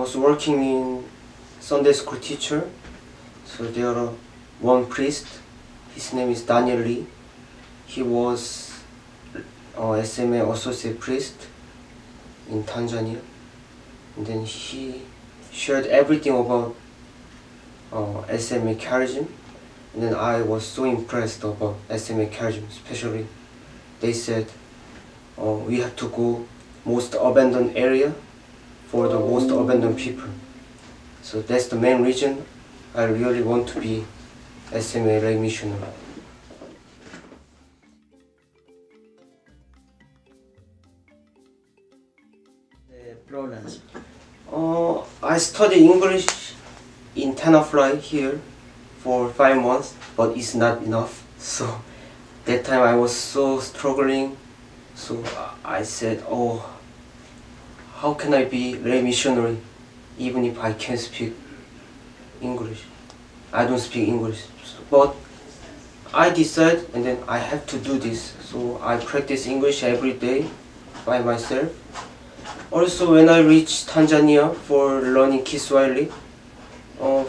was working in Sunday school teacher. So there are one priest. His name is Daniel Lee. He was SMA associate priest in Tanzania. And then he shared everything about SMA charism. And then I was so impressed about SMA charism, especially they said we have to go most abandoned area for the most abandoned people. So that's the main reason I really want to be SMA Lay missionary. Problems. I studied English in Tenafly here for 5 months, but it's not enough. So that time I was so struggling. So I said, oh, how can I be lay missionary even if I can't speak English? I don't speak English. But I decided, and then I have to do this. So I practice English every day by myself. Also, when I reached Tanzania for learning Kiswahili,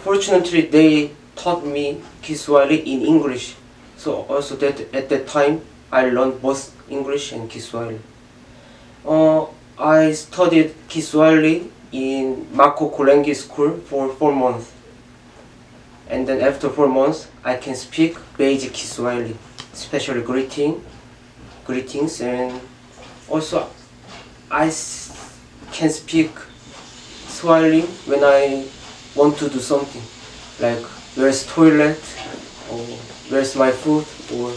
fortunately they taught me Kiswahili in English. So also that at that time I learned both English and Kiswahili. I studied Kiswahili in Mako Kolengi school for 4 months. And then after 4 months, I can speak basic Kiswahili, especially greetings, and also I can speak Swahili when I want to do something, like where's toilet, or where's my food, or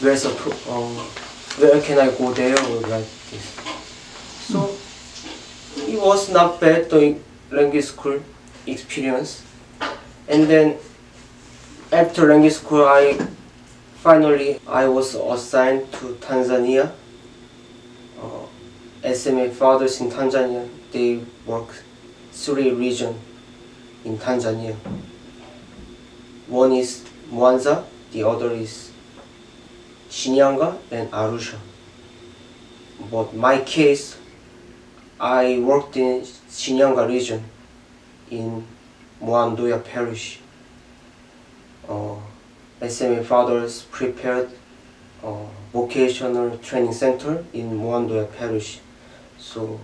where's where can I go there, or like this. So it was not bad, the language school experience. And then after language school, I was assigned to Tanzania. SMA fathers in Tanzania, they work 3 regions in Tanzania. One is Mwanza, the other is Shinyanga and Arusha. But my case, I worked in Shinyanga region in Mwandoya parish. SMA fathers prepared vocational training center in Mwandoya parish. So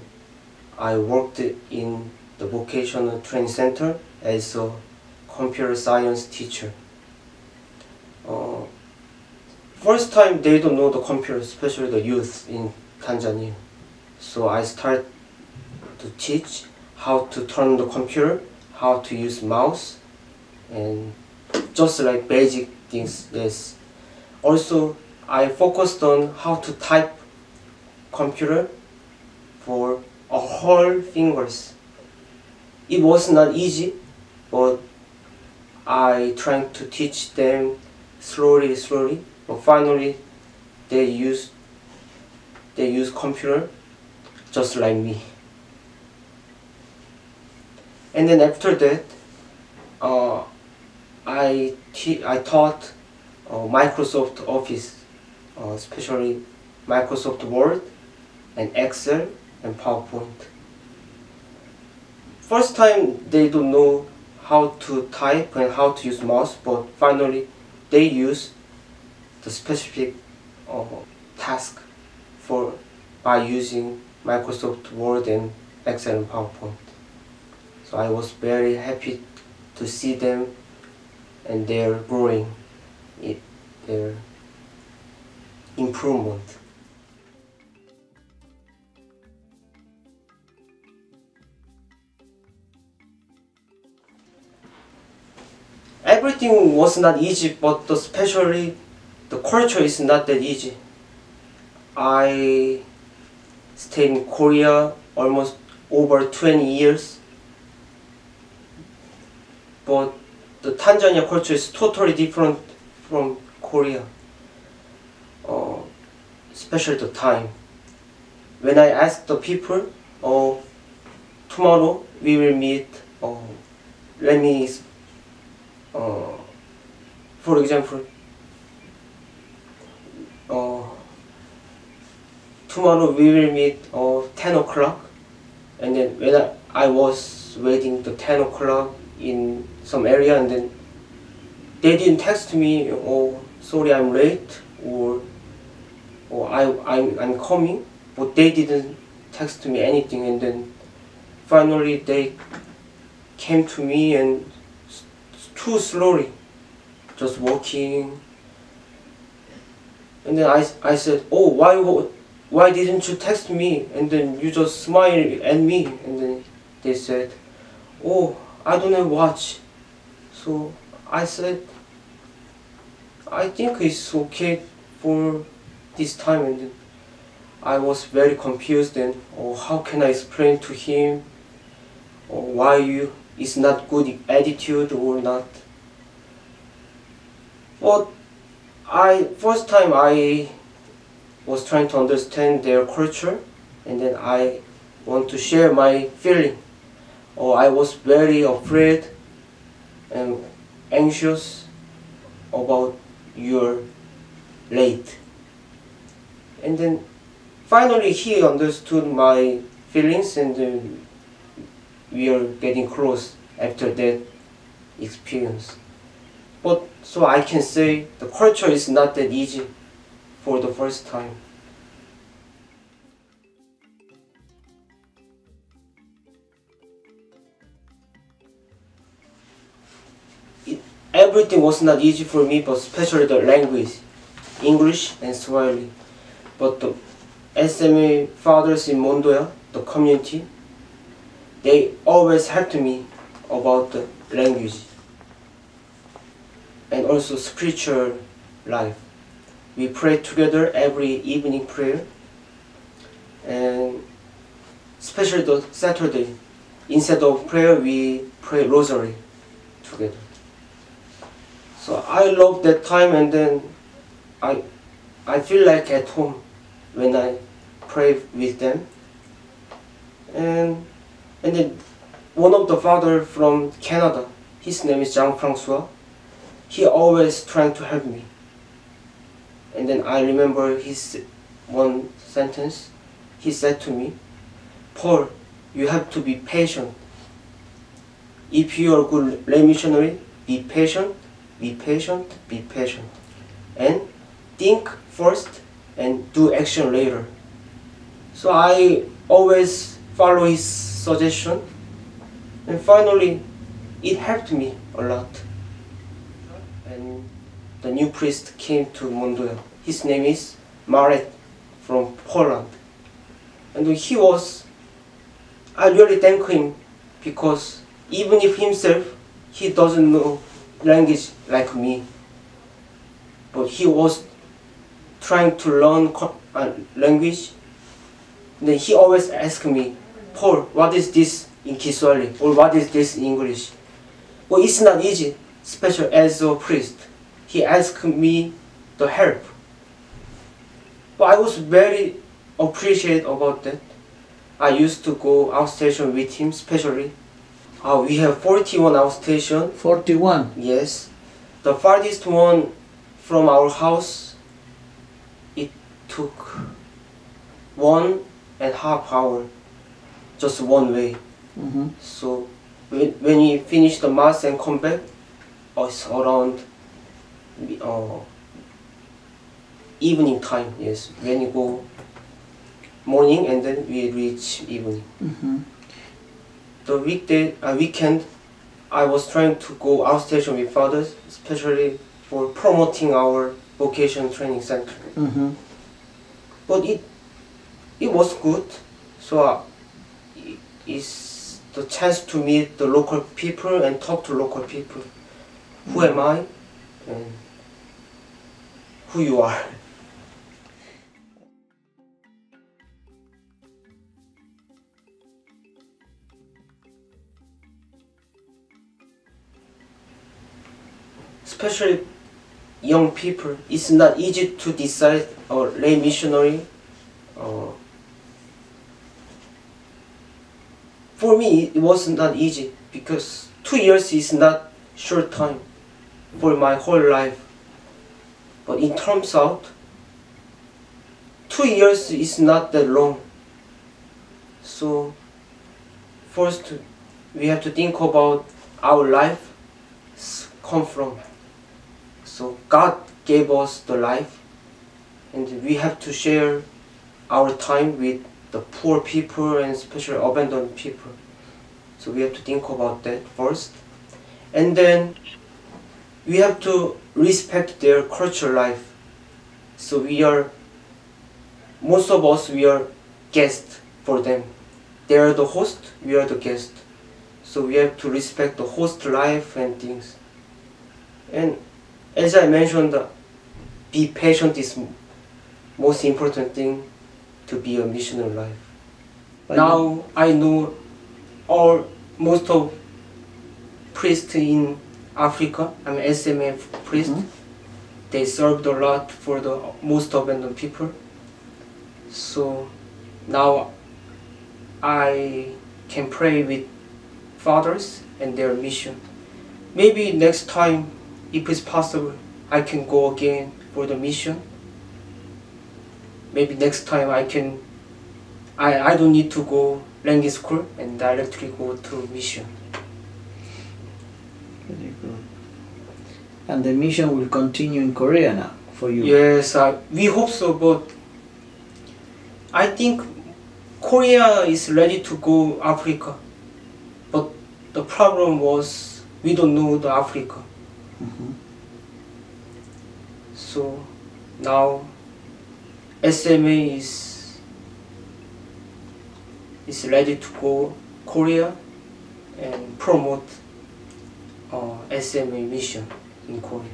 I worked in the vocational training center as a computer science teacher. First time they don't know the computer, especially the youth in Tanzania. So I started to teach how to turn the computer, how to use mouse, and just like basic things, yes. Also, I focused on how to type computer for a whole fingers. It was not easy, but I tried to teach them slowly, but finally they use computer just like me. And then after that, I taught Microsoft Office, especially Microsoft Word and Excel and PowerPoint. First time they don't know how to type and how to use mouse, but finally they use the specific task by using Microsoft Word and Excel and PowerPoint. So I was very happy to see them and their growing, their improvement. Everything was not easy, but especially the culture is not that easy. I stayed in Korea almost over 20 years, but the Tanzania culture is totally different from Korea, especially the time. When I asked the people, tomorrow we will meet, for example, tomorrow we will meet 10 o'clock, and then when I was was waiting the 10 o'clock in some area, and then they didn't text me, oh sorry I'm late, or I'm coming, but they didn't text me anything. And then finally they came to me, and too slowly, just walking. And then I said, oh, why didn't you text me? And then you just smile at me. And then they said, oh, I don't have watch. So I said, I think it's okay for this time. And then I was very confused, and oh, how can I explain to him, or why it's not good attitude or not. But first time I was trying to understand their culture, and then I want to share my feeling. Or I was very afraid and anxious about your late. And then finally he understood my feelings, and then we are getting close after that experience. But so I can say the culture is not that easy for the first time. Everything was not easy for me, but especially the language, English and Swahili. But the SMA fathers in Mwandoya, the community, they always helped me about the language and also spiritual life. We pray together every evening prayer, and especially the Saturday, instead of prayer we pray rosary together. So I love that time, and then I feel like at home when I pray with them. And then one of the father from Canada, his name is Jean-Francois, he always trying to help me. And then I remember his one sentence. He said to me, Paul, you have to be patient. If you are a good lay missionary, be patient, be patient, be patient. And think first and do action later. So I always follow his suggestion, and finally it helped me a lot. And the new priest came to Mwandoya. His name is Marek from Poland. And I really thank him, because even if himself, he doesn't know language like me, but he was trying to learn language. Then he always asked me, Paul, what is this in Kiswahili, or what is this in English? Well, it's not easy, especially as a priest. He asked me the help. But I was very appreciative about that. I used to go outstation with him, especially. We have 41 outstation. 41? Yes. The farthest one from our house, it took 1.5 hours, just one way. Mm-hmm. So when we finish the mass and come back, it's around evening time. Yes, when you go morning and then we reach evening. Mm-hmm. The weekend, I was trying to go outstation with fathers, especially for promoting our vocation training center. Mm-hmm. But it was good. So it's the chance to meet the local people and talk to local people. Who am I and who you are. Especially young people, it's not easy to decide or lay missionary. For me, it was not easy, because 2 years is not short time for my whole life. But in terms out, 2 years is not that long. So first, we have to think about our life come from. So God gave us the life, and we have to share our time with the poor people and especially abandoned people. So we have to think about that first. And then we have to respect their cultural life. So most of us, we are guests for them. They are the host, we are the guest. So we have to respect the host life and things. And as I mentioned, be patient is most important thing to be a missionary life. But Now I know most of priests in Africa. I'm SMA priest. They served a lot for the most abandoned people. So now I can pray with fathers and their mission. Maybe next time, if it's possible, I can go again for the mission. Maybe next time I don't need to go language school and directly go to mission. Very good. And the mission will continue in Korea now for you? Yes, we hope so, but I think Korea is ready to go Africa. But the problem was we don't know the Africa. So now SMA is ready to go Korea and promote SMA mission in Korea.